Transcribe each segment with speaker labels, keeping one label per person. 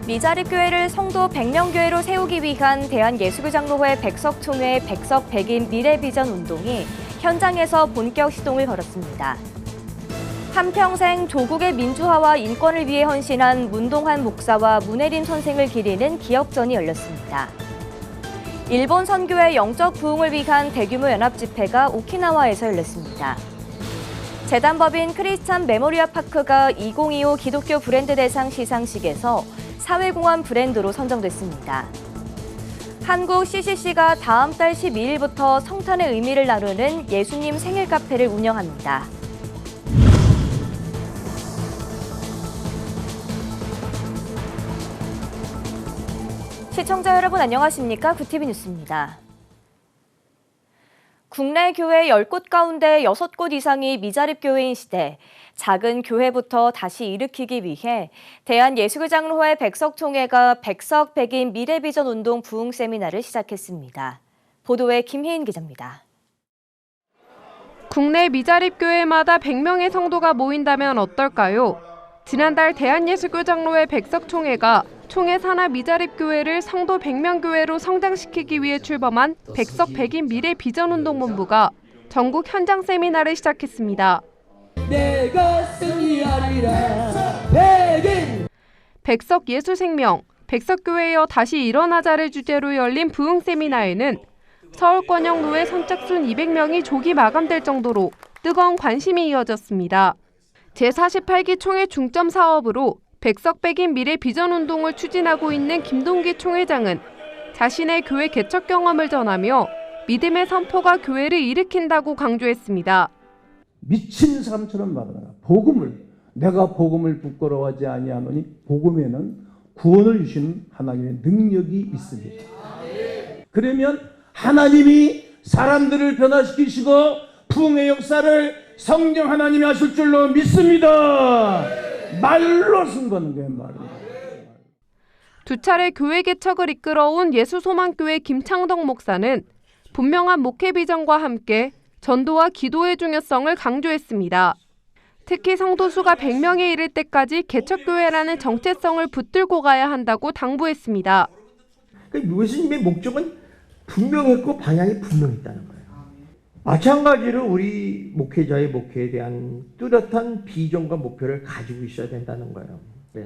Speaker 1: 미자립교회를 성도 100명 교회로 세우기 위한 대한예수교장로회 백석총회의 백석 백인 미래비전 운동이 현장에서 본격 시동을 걸었습니다. 한평생 조국의 민주화와 인권을 위해 헌신한 문동환 목사와 문혜림 선생을 기리는 기억전이 열렸습니다. 일본 선교의 영적 부흥을 위한 대규모 연합집회가 오키나와에서 열렸습니다. 재단법인 크리스찬 메모리얼 파크가 2025 기독교 브랜드 대상 시상식에서 사회공헌 브랜드로 선정됐습니다. 한국 CCC가 다음 달 12일부터 성탄의 의미를 나누는 예수님 생일 카페를 운영합니다. 시청자 여러분 안녕하십니까? 구TV 뉴스입니다. 국내 교회 10곳 가운데 6곳 이상이 미자립 교회인 시대, 작은 교회부터 다시 일으키기 위해 대한예수교장로회 백석총회가 백석 백인 미래비전 운동 부흥 세미나를 시작했습니다. 보도에 김혜인 기자입니다.
Speaker 2: 국내 미자립 교회마다 100명의 성도가 모인다면 어떨까요? 지난달 대한예수교장로회 백석총회가 총회 산하 미자립 교회를 성도 100명 교회로 성장시키기 위해 출범한 백석 백인 미래 비전 운동 본부가 전국 현장 세미나를 시작했습니다.
Speaker 3: 내가 승리하리라 백인
Speaker 2: 백석 예수생명, 백석교회여 다시 일어나자를 주제로 열린 부흥 세미나에는 서울권역노회 선착순 200명이 조기 마감될 정도로 뜨거운 관심이 이어졌습니다. 제48기 총회 중점 사업으로 백석 백인 미래 비전 운동을 추진하고 있는 김동기 총회장은 자신의 교회 개척 경험을 전하며 믿음의 선포가 교회를 일으킨다고 강조했습니다.
Speaker 4: 미친 사람처럼 말하라. 내가 복음을 부끄러워하지 아니하노니 복음에는 구원을 주시는 하나님의 능력이 있습니다. 그러면 하나님이 사람들을 변화시키시고 부흥의 역사를 성령 하나님이 하실 줄로 믿습니다. 말로 쓴 거는 게 말이에요.
Speaker 2: 두 차례 교회 개척을 이끌어온 예수소망교회 김창덕 목사는 분명한 목회 비전과 함께 전도와 기도의 중요성을 강조했습니다. 특히 성도 수가 100명에 이를 때까지 개척교회라는 정체성을 붙들고 가야 한다고 당부했습니다.
Speaker 5: 그러니까 예수님의 목적은 분명했고 방향이 분명했다는 거예요. 마찬가지로 우리 목회자의 목회에 대한 뚜렷한 비전과 목표를 가지고 있어야 된다는 거예요.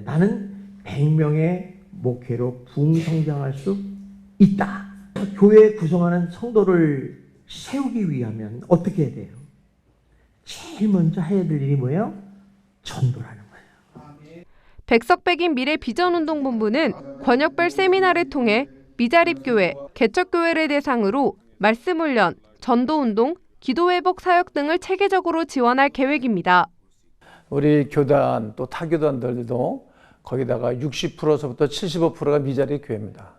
Speaker 5: 나는 100명의 목회로 부흥성장할 수 있다. 교회 구성하는 성도를 세우기 위하면 어떻게 해야 돼요? 제일 먼저 해야 될 일이 뭐예요? 전도라는 거예요.
Speaker 2: 백석백인 미래 비전운동본부는 권역별 세미나를 통해 미자립교회, 개척교회를 대상으로 말씀훈련, 전도운동, 기도회복 사역 등을 체계적으로 지원할 계획입니다.
Speaker 6: 우리 교단 또 타교단들도 거기다가 60%서부터 75%가 미자립 교회입니다.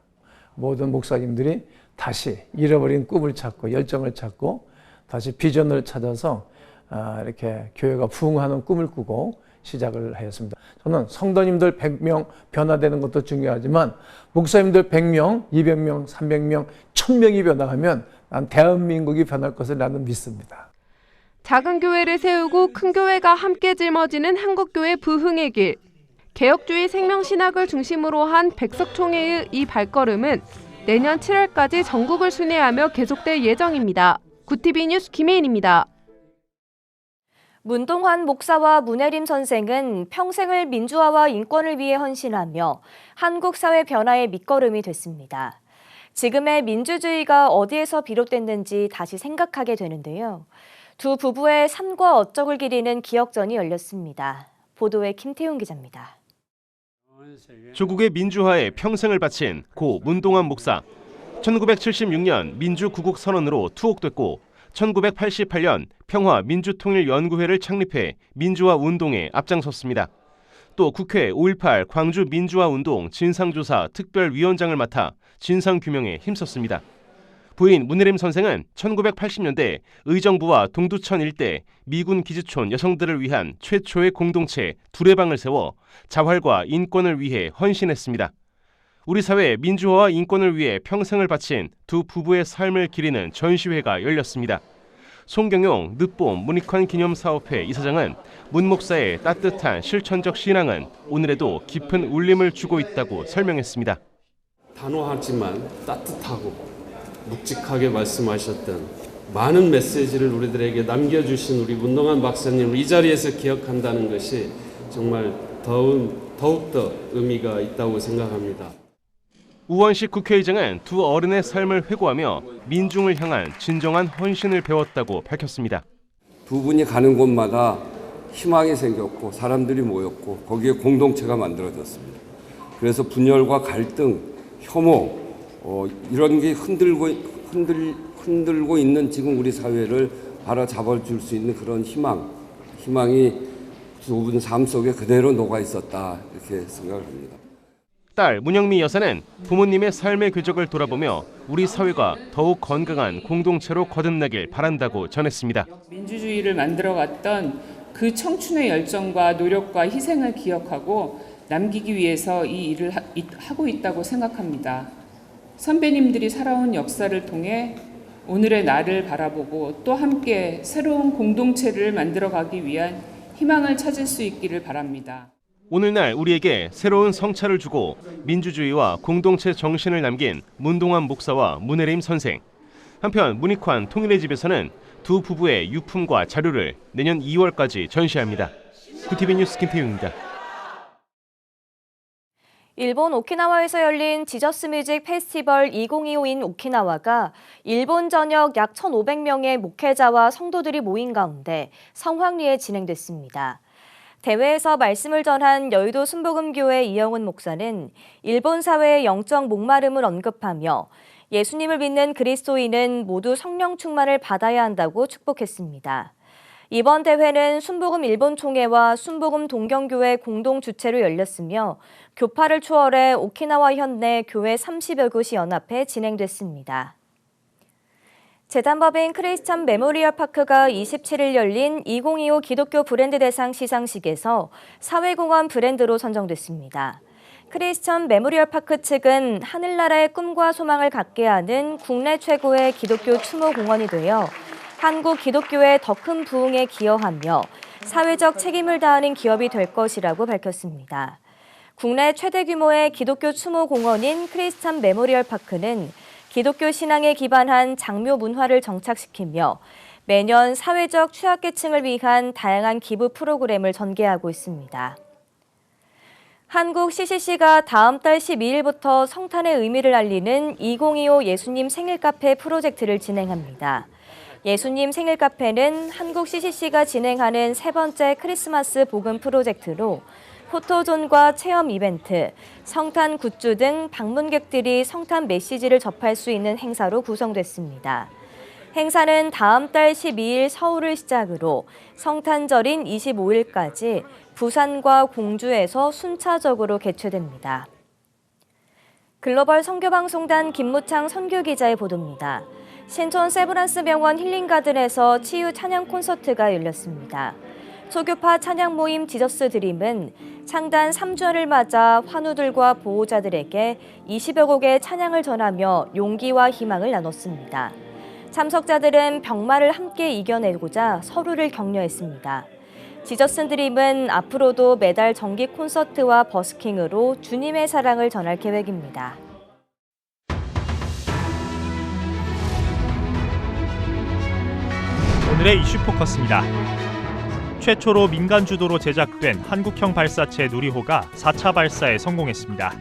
Speaker 6: 모든 목사님들이 다시 잃어버린 꿈을 찾고 열정을 찾고 다시 비전을 찾아서 이렇게 교회가 부흥하는 꿈을 꾸고 시작을 하였습니다. 저는 성도님들 100명 변화되는 것도 중요하지만 목사님들 100명, 200명, 300명, 1000명이 변화하면 난 대한민국이 변할 것을 나는 믿습니다.
Speaker 2: 작은 교회를 세우고 큰 교회가 함께 짊어지는 한국교회 부흥의 길. 개혁주의 생명신학을 중심으로 한 백석총회의 이 발걸음은 내년 7월까지 전국을 순회하며 계속될 예정입니다. 구TV 뉴스 김혜인입니다.
Speaker 1: 문동환 목사와 문혜림 선생은 평생을 민주화와 인권을 위해 헌신하며 한국 사회 변화의 밑거름이 됐습니다. 지금의 민주주의가 어디에서 비롯됐는지 다시 생각하게 되는데요. 두 부부의 삶과 업적을 기리는 기억전이 열렸습니다. 보도에 김태훈 기자입니다.
Speaker 7: 조국의 민주화에 평생을 바친 고 문동환 목사. 1976년 민주구국선언으로 투옥됐고 1988년 평화민주통일연구회를 창립해 민주화 운동에 앞장섰습니다. 또 국회 5.18 광주 민주화운동 진상조사 특별위원장을 맡아 진상규명에 힘썼습니다. 부인 문혜림 선생은 1980년대 의정부와 동두천 일대 미군 기지촌 여성들을 위한 최초의 공동체 두레방을 세워 자활과 인권을 위해 헌신했습니다. 우리 사회 민주화와 인권을 위해 평생을 바친 두 부부의 삶을 기리는 전시회가 열렸습니다. 송경용 늦봄 문익환 기념사업회 이사장은 문 목사의 따뜻한 실천적 신앙은 오늘에도 깊은 울림을 주고 있다고 설명했습니다.
Speaker 8: 단호하지만 따뜻하고 묵직하게 말씀하셨던 많은 메시지를 우리들에게 남겨주신 우리 문동환 박사님을 이 자리에서 기억한다는 것이 정말 더욱더 의미가 있다고 생각합니다.
Speaker 7: 우원식 국회의장은 두 어른의 삶을 회고하며 민중을 향한 진정한 헌신을 배웠다고 밝혔습니다.
Speaker 9: 두 분이 가는 곳마다 희망이 생겼고 사람들이 모였고 거기에 공동체가 만들어졌습니다. 그래서 분열과 갈등, 혐오 이런 게 흔들고 있는 지금 우리 사회를 바로잡아줄 수 있는 그런 희망이 두 분 삶 속에 그대로 녹아 있었다 이렇게 생각을 합니다.
Speaker 7: 딸 문영미 여사는 부모님의 삶의 궤적을 돌아보며 우리 사회가 더욱 건강한 공동체로 거듭나길 바란다고 전했습니다.
Speaker 10: 민주주의를 만들어갔던 그 청춘의 열정과 노력과 희생을 기억하고 남기기 위해서 이 일을 하고 있다고 생각합니다. 선배님들이 살아온 역사를 통해 오늘의 나를 바라보고 또 함께 새로운 공동체를 만들어가기 위한 희망을 찾을 수 있기를 바랍니다.
Speaker 7: 오늘날 우리에게 새로운 성찰을 주고 민주주의와 공동체 정신을 남긴 문동환 목사와 문혜림 선생. 한편 문익환 통일의 집에서는 두 부부의 유품과 자료를 내년 2월까지 전시합니다. 구티비 뉴스 김태윤입니다.
Speaker 1: 일본 오키나와에서 열린 지저스 뮤직 페스티벌 2025인 오키나와가 일본 전역 약 1,500명의 목회자와 성도들이 모인 가운데 성황리에 진행됐습니다. 대회에서 말씀을 전한 여의도 순복음교회 이영훈 목사는 일본 사회의 영적 목마름을 언급하며 예수님을 믿는 그리스도인은 모두 성령 충만을 받아야 한다고 축복했습니다. 이번 대회는 순복음 일본 총회와 순복음 동경교회 공동 주최로 열렸으며 교파를 초월해 오키나와 현내 교회 30여 곳이 연합해 진행됐습니다. 재단법인 크리스천 메모리얼 파크가 27일 열린 2025 기독교 브랜드 대상 시상식에서 사회공헌 브랜드로 선정됐습니다. 크리스천 메모리얼 파크 측은 하늘나라의 꿈과 소망을 갖게 하는 국내 최고의 기독교 추모 공원이 되어 한국 기독교의 더 큰 부흥에 기여하며 사회적 책임을 다하는 기업이 될 것이라고 밝혔습니다. 국내 최대 규모의 기독교 추모 공원인 크리스천 메모리얼 파크는 기독교 신앙에 기반한 장묘 문화를 정착시키며 매년 사회적 취약계층을 위한 다양한 기부 프로그램을 전개하고 있습니다. 한국 CCC가 다음 달 12일부터 성탄의 의미를 알리는 2025 예수님 생일 카페 프로젝트를 진행합니다. 예수님 생일 카페는 한국 CCC가 진행하는 세 번째 크리스마스 복음 프로젝트로 포토존과 체험 이벤트, 성탄 굿즈 등 방문객들이 성탄 메시지를 접할 수 있는 행사로 구성됐습니다. 행사는 다음 달 12일 서울을 시작으로 성탄절인 25일까지 부산과 공주에서 순차적으로 개최됩니다. 글로벌 선교방송단 김무창 선교기자의 보도입니다. 신촌 세브란스 병원 힐링가든에서 치유 찬양 콘서트가 열렸습니다. 초교파 찬양 모임 지저스 드림은 창단 3주년을 맞아 환우들과 보호자들에게 20여 곡의 찬양을 전하며 용기와 희망을 나눴습니다. 참석자들은 병마를 함께 이겨내고자 서로를 격려했습니다. 지저스 드림은 앞으로도 매달 정기 콘서트와 버스킹으로 주님의 사랑을 전할 계획입니다.
Speaker 11: 오늘의 이슈 포커스입니다. 최초로 민간 주도로 제작된 한국형 발사체 누리호가 4차 발사에 성공했습니다.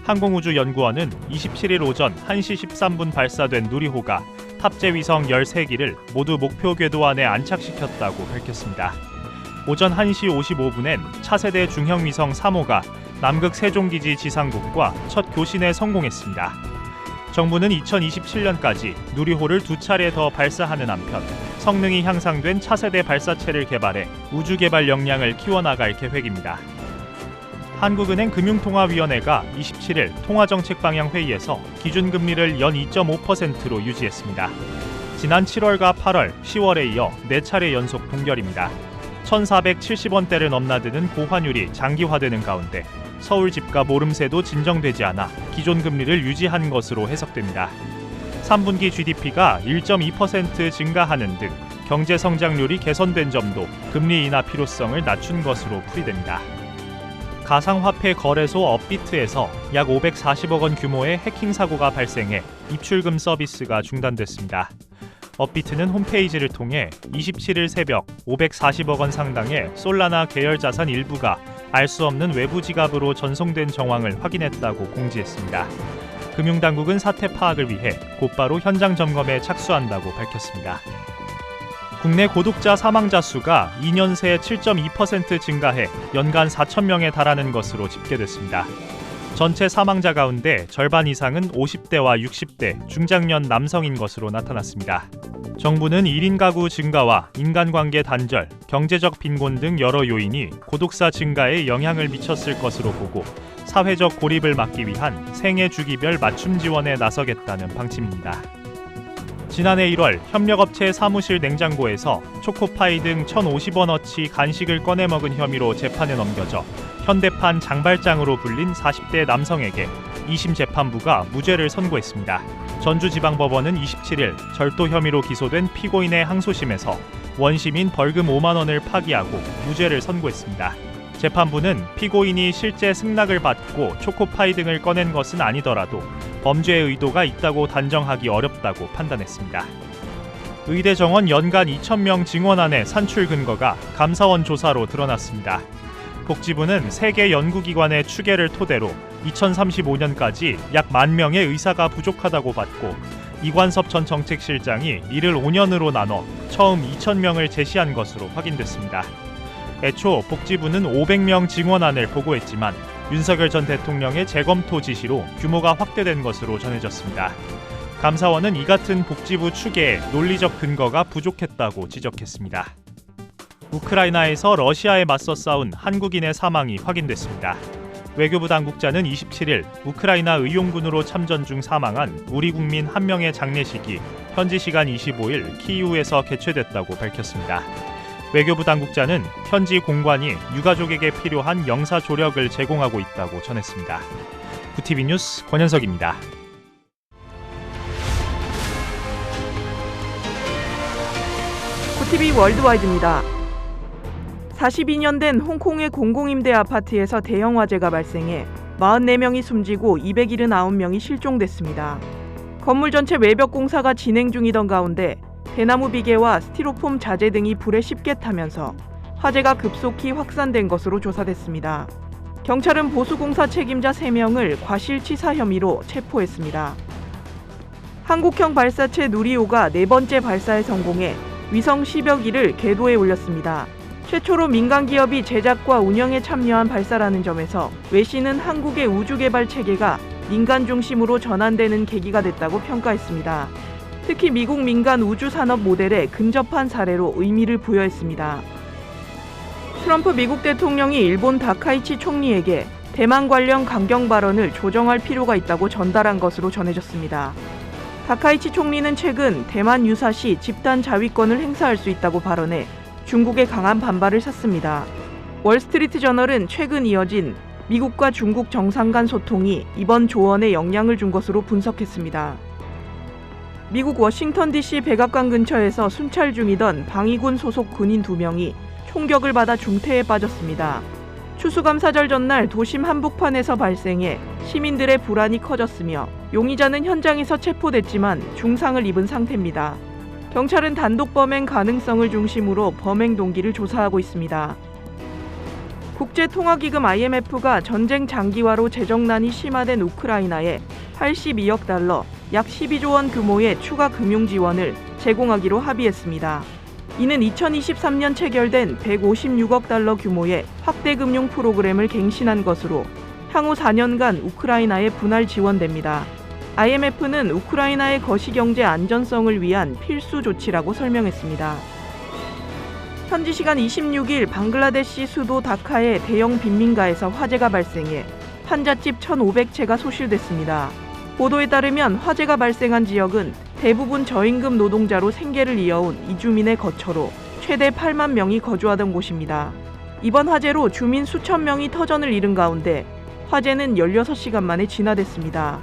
Speaker 11: 항공우주연구원은 27일 오전 1시 13분 발사된 누리호가 탑재 위성 13기를 모두 목표 궤도 안에 안착시켰다고 밝혔습니다. 오전 1시 55분엔 차세대 중형 위성 3호가 남극 세종기지 지상국과 첫 교신에 성공했습니다. 정부는 2027년까지 누리호를 2차례 더 발사하는 한편 성능이 향상된 차세대 발사체를 개발해 우주 개발 역량을 키워나갈 계획입니다. 한국은행 금융통화위원회가 27일 통화정책 방향 회의에서 기준금리를 연 2.5%로 유지했습니다. 지난 7월과 8월, 10월에 이어 4차례 연속 동결입니다. 1,470원대를 넘나드는 고환율이 장기화되는 가운데 서울 집값 오름세도 진정되지 않아 기존 금리를 유지한 것으로 해석됩니다. 3분기 GDP가 1.2% 증가하는 등 경제 성장률이 개선된 점도 금리 인하 필요성을 낮춘 것으로 풀이됩니다. 가상화폐 거래소 업비트에서 약 540억 원 규모의 해킹 사고가 발생해 입출금 서비스가 중단됐습니다. 업비트는 홈페이지를 통해 27일 새벽 540억 원 상당의 솔라나 계열 자산 일부가 알 수 없는 외부 지갑으로 전송된 정황을 확인했다고 공지했습니다. 금융당국은 사태 파악을 위해 곧바로 현장 점검에 착수한다고 밝혔습니다. 국내 고독자 사망자 수가 2년 새 7.2% 증가해 연간 4,000명에 달하는 것으로 집계됐습니다. 전체 사망자 가운데 절반 이상은 50대와 60대 중장년 남성인 것으로 나타났습니다. 정부는 1인 가구 증가와 인간관계 단절, 경제적 빈곤 등 여러 요인이 고독사 증가에 영향을 미쳤을 것으로 보고 사회적 고립을 막기 위한 생애 주기별 맞춤 지원에 나서겠다는 방침입니다. 지난해 1월 협력업체 사무실 냉장고에서 초코파이 등 1,050원어치 간식을 꺼내 먹은 혐의로 재판에 넘겨져 현대판 장발장으로 불린 40대 남성에게 2심 재판부가 무죄를 선고했습니다. 전주지방법원은 27일 절도 혐의로 기소된 피고인의 항소심에서 원심인 벌금 5만 원을 파기하고 무죄를 선고했습니다. 재판부는 피고인이 실제 승낙을 받고 초코파이 등을 꺼낸 것은 아니더라도 범죄의 의도가 있다고 단정하기 어렵다고 판단했습니다. 의대 정원 연간 2,000명 증원안의 산출 근거가 감사원 조사로 드러났습니다. 복지부는 세계 연구기관의 추계를 토대로 2035년까지 약 10,000명의 의사가 부족하다고 봤고 이관섭 전 정책실장이 이를 5년으로 나눠 처음 2,000명을 제시한 것으로 확인됐습니다. 애초 복지부는 500명 증원안을 보고했지만 윤석열 전 대통령의 재검토 지시로 규모가 확대된 것으로 전해졌습니다. 감사원은 이 같은 복지부 추계에 논리적 근거가 부족했다고 지적했습니다. 우크라이나에서 러시아에 맞서 싸운 한국인의 사망이 확인됐습니다. 외교부 당국자는 27일 우크라이나 의용군으로 참전 중 사망한 우리 국민 한 명의 장례식이 현지 시간 25일 키이우에서 개최됐다고 밝혔습니다. 외교부 당국자는 현지 공관이 유가족에게 필요한 영사 조력을 제공하고 있다고 전했습니다. 구티비 뉴스 권현석입니다.
Speaker 12: 구티비 월드와이드입니다. 42년 된 홍콩의 공공임대 아파트에서 대형 화재가 발생해 44명이 숨지고 279명이 실종됐습니다. 건물 전체 외벽 공사가 진행 중이던 가운데 대나무 비계와 스티로폼 자재 등이 불에 쉽게 타면서 화재가 급속히 확산된 것으로 조사됐습니다. 경찰은 보수공사 책임자 3명을 과실치사 혐의로 체포했습니다. 한국형 발사체 누리호가 4번째 발사에 성공해 위성 10여 기를 궤도에 올렸습니다. 최초로 민간 기업이 제작과 운영에 참여한 발사라는 점에서 외신은 한국의 우주개발 체계가 민간 중심으로 전환되는 계기가 됐다고 평가했습니다. 특히 미국 민간 우주산업 모델에 근접한 사례로 의미를 부여했습니다. 트럼프 미국 대통령이 일본 다카이치 총리에게 대만 관련 강경 발언을 조정할 필요가 있다고 전달한 것으로 전해졌습니다. 다카이치 총리는 최근 대만 유사시 집단 자위권을 행사할 수 있다고 발언해 중국의 강한 반발을 샀습니다. 월스트리트 저널은 최근 이어진 미국과 중국 정상 간 소통이 이번 조언에 영향을 준 것으로 분석했습니다. 미국 워싱턴 DC 백악관 근처에서 순찰 중이던 방위군 소속 군인 2명이 총격을 받아 중태에 빠졌습니다. 추수감사절 전날 도심 한복판에서 발생해 시민들의 불안이 커졌으며 용의자는 현장에서 체포됐지만 중상을 입은 상태입니다. 경찰은 단독 범행 가능성을 중심으로 범행 동기를 조사하고 있습니다. 국제통화기금 IMF가 전쟁 장기화로 재정난이 심화된 우크라이나에 82억 달러, 약 12조 원 규모의 추가 금융 지원을 제공하기로 합의했습니다. 이는 2023년 체결된 156억 달러 규모의 확대 금융 프로그램을 갱신한 것으로 향후 4년간 우크라이나에 분할 지원됩니다. IMF는 우크라이나의 거시경제 안전성을 위한 필수 조치라고 설명했습니다. 현지 시간 26일 방글라데시 수도 다카의 대형 빈민가에서 화재가 발생해 환자집 1,500채가 소실됐습니다. 보도에 따르면 화재가 발생한 지역은 대부분 저임금 노동자로 생계를 이어온 이주민의 거처로 최대 8만 명이 거주하던 곳입니다. 이번 화재로 주민 수천 명이 터전을 잃은 가운데 화재는 16시간 만에 진화됐습니다.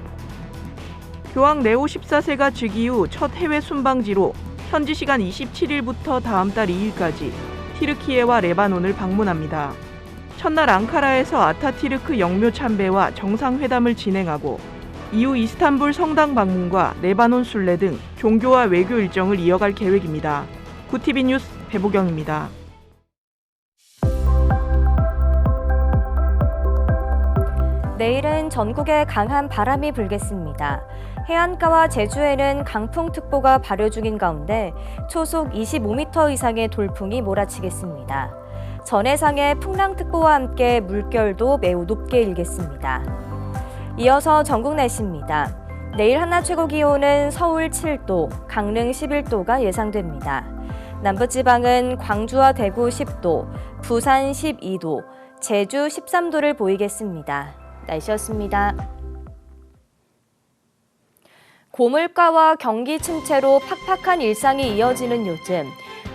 Speaker 12: 교황 레오 14세가 즉위 후 첫 해외 순방지로 현지 시간 27일부터 다음 달 2일까지 티르키예와 레바논을 방문합니다. 첫날 앙카라에서 아타티르크 영묘 참배와 정상회담을 진행하고 이후 이스탄불 성당 방문과 레바논 순례 등 종교와 외교 일정을 이어갈 계획입니다. 구티비 뉴스 배보경입니다.
Speaker 1: 내일은 전국에 강한 바람이 불겠습니다. 해안가와 제주에는 강풍특보가 발효 중인 가운데 초속 25m 이상의 돌풍이 몰아치겠습니다. 전해상의 풍랑특보와 함께 물결도 매우 높게 일겠습니다. 이어서 전국 날씨입니다. 내일 한낮 최고 기온은 서울 7도, 강릉 11도가 예상됩니다. 남부지방은 광주와 대구 10도, 부산 12도, 제주 13도를 보이겠습니다. 날씨였습니다. 고물가와 경기 침체로 팍팍한 일상이 이어지는 요즘,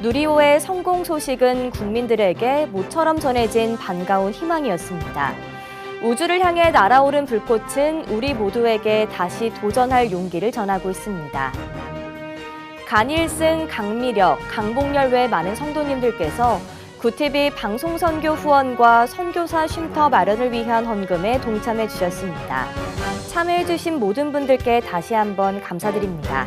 Speaker 1: 누리호의 성공 소식은 국민들에게 모처럼 전해진 반가운 희망이었습니다. 우주를 향해 날아오른 불꽃은 우리 모두에게 다시 도전할 용기를 전하고 있습니다. 간일승, 강미력, 강복열 외 많은 성도님들께서 구티비 방송선교 후원과 선교사 쉼터 마련을 위한 헌금에 동참해 주셨습니다. 참여해 주신 모든 분들께 다시 한번 감사드립니다.